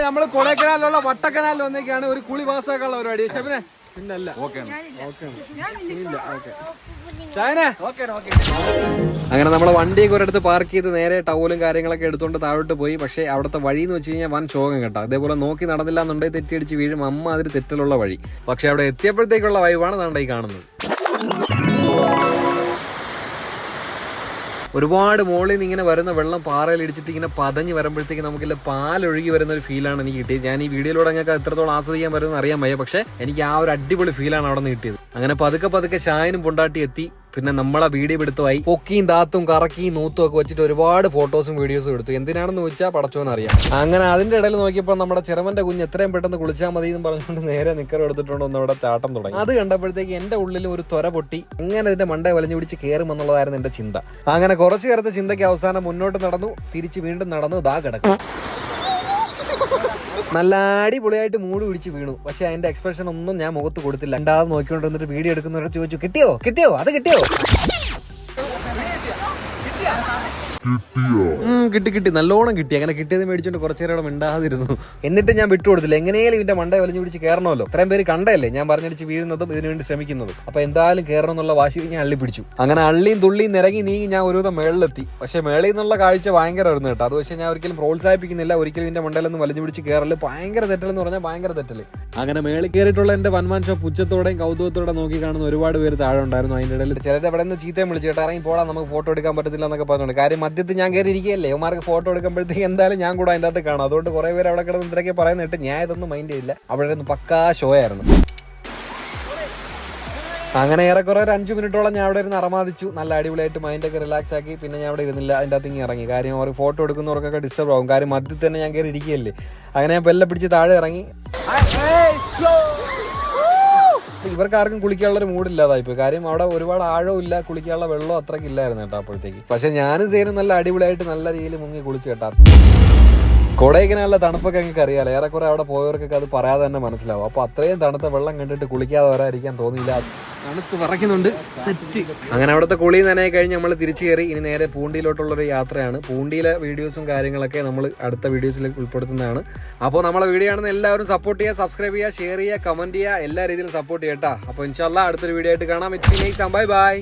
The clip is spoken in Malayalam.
നമ്മള് കൊടൈക്കനാലിലുള്ള വട്ടക്കനാലിൽ വന്നേക്കാണ് ഒരു കുളി പാസ്സാക്കാനുള്ള പരിപാടി. ഷെഫിനെ പിന്നല്ല അങ്ങനെ നമ്മളെ വണ്ടിയൊക്കെ ഒരിടത്ത് പാർക്ക് ചെയ്ത് നേരെ ടൗലും കാര്യങ്ങളൊക്കെ എടുത്തുകൊണ്ട് താഴോട്ട് പോയി. പക്ഷേ അവിടുത്തെ വഴി എന്ന് വെച്ച് കഴിഞ്ഞാൽ വൻ ശോകം കേട്ടോ. അതേപോലെ നോക്കി നടന്നില്ല എന്നുണ്ടെങ്കിൽ തെറ്റിയടിച്ച് വീഴും അമ്മ അതിൽ തെറ്റിലുള്ള വഴി. പക്ഷെ അവിടെ എത്തിയപ്പോഴത്തേക്കുള്ള വൈവാണ് നമ്മുടെ ഈ കാണുന്നത്. ഒരുപാട് മുകളിൽ നിന്ന് ഇങ്ങനെ വരുന്ന വെള്ളം പാറയിൽ ഇടിച്ചിട്ട് ഇങ്ങനെ പതഞ്ഞ് വരുമ്പോഴത്തേക്ക് നമുക്കില്ല പാലൊഴുകി വരുന്ന ഒരു ഫീലാണ് എനിക്ക് കിട്ടിയത്. ഞാൻ ഈ വീഡിയോയിലൂടെ ഞങ്ങൾക്ക് എത്രത്തോളം ആസ്വദിക്കാൻ പറ്റുമെന്ന് അറിയാൻ വയ്യ. പക്ഷേ എനിക്ക് ആ ഒരു അടിപൊളി ഫീലാണ് അവിടെ നിന്ന് കിട്ടിയത്. അങ്ങനെ പതുക്കെ ഷായനും പൊണ്ടാട്ടി എത്തി. പിന്നെ നമ്മളെ വീഡിയോ എടുത്തുമായി പൊക്കിയും താത്തും കറക്കിയും നൂത്തും ഒക്കെ വെച്ചിട്ട് ഒരുപാട് ഫോട്ടോസും വീഡിയോസും എടുത്തു. എന്തിനാണെന്ന് ചോദിച്ചാൽ പടച്ചോന്ന് അറിയാം. അങ്ങനെ അതിന്റെ ഇടയിൽ നോക്കിയപ്പോൾ നമ്മുടെ ചെറുമന്റെ കുഞ്ഞ് എത്രയും പെട്ടെന്ന് കുളിച്ചാൽ മതി എന്ന് പറഞ്ഞുകൊണ്ട് നേരെ നിക്കർ എടുത്തിട്ടുണ്ട് ഒന്ന് അവിടെ ചാട്ടം തുടങ്ങി. അത് കണ്ടപ്പോഴത്തേക്ക് എന്റെ ഉള്ളിൽ ഒരു ത്വര പൊട്ടി. അങ്ങനെ ഇതിന്റെ മണ്ടയെ വലിഞ്ഞു പിടിച്ച് കയറും എന്നുള്ളതായിരുന്നു എന്റെ ചിന്ത. അങ്ങനെ കുറച്ചു നേരത്തെ ചിന്തയ്ക്ക് അവസാനം മുന്നോട്ട് നടന്നു, തിരിച്ച് വീണ്ടും നടന്നു, ദാ കിടക്കും. നല്ല അടിപൊളിയായിട്ട് മൂട് പിടിച്ച് വീണു. പക്ഷെ അതിന്റെ എക്സ്പ്രഷൻ ഒന്നും ഞാൻ മുഖത്ത് കൊടുത്തില്ല. രണ്ടാമത് നോക്കിക്കൊണ്ടിരുന്നിട്ട് വീഡിയോ എടുക്കുന്നവരോട് ചോദിച്ചു, കിട്ടിയോ അത് കിട്ടിയോ? കിട്ടി നല്ലോണം കിട്ടി. അങ്ങനെ കിട്ടിയത് മേടിച്ചോണ്ട് കുറച്ചു നേരം മിണ്ടാതിരുന്നു. എന്നിട്ട് ഞാൻ വിട്ടുകൊടുത്തില്ല. എങ്ങനെയാലും ഇതിന്റെ മണ്ടയെ വലിഞ്ഞു പിടിച്ച് കയറണമല്ലോ. ഇത്രയും പേര് കണ്ടല്ലേ ഞാൻ പറഞ്ഞടിച്ച് വീഴുന്നതും ഇതിനുവേണ്ടി ശ്രമിക്കുന്നതും. അപ്പൊ എന്തായാലും കയറണം എന്നുള്ള വാശിയിൽ ഞാൻ അള്ളി പിടിച്ചു. അങ്ങനെ അള്ളിയും തുള്ളിയും നിറങ്ങി നീങ്ങി ഞാൻ ഒരുവിധം മേളിലെത്തി. പക്ഷെ മേളിൽ നിന്നുള്ള കാഴ്ച ഭയങ്കരമായിരുന്നു കേട്ടോ. അത് പക്ഷേ ഞാൻ ഒരിക്കലും പ്രോത്സാഹിപ്പിക്കുന്നില്ല. ഒരിക്കലും ഇതിന്റെ മണ്ടയിലൊന്നും വലിഞ്ഞു പിടിച്ച് കയറല് ഭയങ്കര തെറ്റലെന്ന് പറഞ്ഞാൽ ഭയങ്കര തെറ്റല്. അങ്ങനെ മേളിൽ കയറിയിട്ടുള്ള എന്റെ വൻമാൻ ഷോ പുച്ഛത്തോടെയും കൗതുകത്തോടെ നോക്കി കാണുന്ന ഒരുപാട് പേര് താഴെ ഉണ്ടായിരുന്നു. അതിന്റെ ഇടയിൽ ചിലർ അവിടെ നിന്ന് ചീത്തയും വിളിച്ചു കേട്ടോ, ഇറങ്ങി പോടാ നമുക്ക് ഫോട്ടോ എടുക്കാൻ പറ്റത്തില്ല എന്നൊക്കെ പറഞ്ഞുകൊണ്ട്. കാര്യം മധ്യത്തിൽ ഞാൻ കയറി ഇരിക്കുകയല്ലേ, അവന്മാർക്ക് ഫോട്ടോ എടുക്കുമ്പോഴത്തേക്ക് എന്തായാലും ഞാൻ കൂടെ അതിൻ്റെ അകത്ത് കാണും. അതുകൊണ്ട് കുറെ പേര് അവിടെ കിടന്ന് ഇത്രയൊക്കെ പറയുന്നിട്ട് ഞാൻ ഇതൊന്നും മൈൻഡ് ചെയ്യില്ല. അവിടെ നിന്ന് പക്കാ ഷോ ആയിരുന്നു. അങ്ങനെ ഏറെക്കുറെ ഒരു 5 മിനിറ്റോളം ഞാൻ അവിടെ ഇരുന്ന് അറമാദിച്ചു. നല്ല അടിപൊളിയായിട്ട് മൈൻഡൊക്കെ റിലാക്സ് ആക്കി. പിന്നെ ഞാൻ അവിടെ ഇരുന്നില്ല, അതിൻ്റെ അകത്ത് ഇങ്ങനെ ഇറങ്ങി. കാര്യം അവർ ഫോട്ടോ എടുക്കുന്നവർക്കൊക്കെ ഡിസ്റ്റർബ് ആകും. കാര്യം മധ്യത്തിൽ തന്നെ ഞാൻ കയറി ഇരിക്കുകയല്ലേ. അങ്ങനെ ഞാൻ ബെല്ലെ പിടിച്ച് താഴെ ഇറങ്ങി. ഇവർക്ക് ആർക്കും കുളിക്കാനുള്ളൊരു മൂഡില്ലാതായിപ്പോയി. കാര്യം അവിടെ ഒരുപാട് ആഴവും ഇല്ല, കുളിക്കാനുള്ള വെള്ളവും അത്രയ്ക്ക് ഇല്ലായിരുന്നു കേട്ടോ അപ്പോഴത്തേക്ക്. പക്ഷെ ഞാനും സേനും നല്ല അടിപൊളിയായിട്ട് നല്ല രീതിയിൽ മുങ്ങി കുളിച്ചു കേട്ടാ. കൊടൈക്കനാലിലെ തണുപ്പൊക്കെ നിങ്ങൾക്ക് അറിയാലോ. ഏറെക്കുറെ അവിടെ പോയവർക്കൊക്കെ അത് പറയാതെ തന്നെ മനസ്സിലാവും. അപ്പോൾ അത്രയും തണുത്ത വെള്ളം കണ്ടിട്ട് കുളിക്കാതെ വരാതിരിക്കാൻ തോന്നിയില്ല. തണുത്ത് വിറയ്ക്കുന്നുണ്ട് സെറ്റ്. അങ്ങനെ അവിടുത്തെ കുളി നനയായി കഴിഞ്ഞ് നമ്മൾ തിരിച്ചു കയറി. ഇനി നേരെ പൂണ്ടിയിലോട്ടുള്ളൊരു യാത്രയാണ്. പൂണ്ടിയിലെ വീഡിയോസും കാര്യങ്ങളൊക്കെ നമ്മൾ അടുത്ത വീഡിയോസിൽ ഉൾപ്പെടുത്തുന്നതാണ്. അപ്പോൾ നമ്മളെ വീഡിയോ ആണെന്ന് എല്ലാവരും സപ്പോർട്ട് ചെയ്യുക, സബ്സ്ക്രൈബ് ചെയ്യുക, ഷെയർ ചെയ്യുക, കമന്റ് ചെയ്യുക, എല്ലാ രീതിയിലും സപ്പോർട്ട് ചെയ്യട്ടാ. അപ്പോൾ ഇൻഷാല്ലാ അടുത്തൊരു വീഡിയോ ആയിട്ട് കാണാം. Bye bye.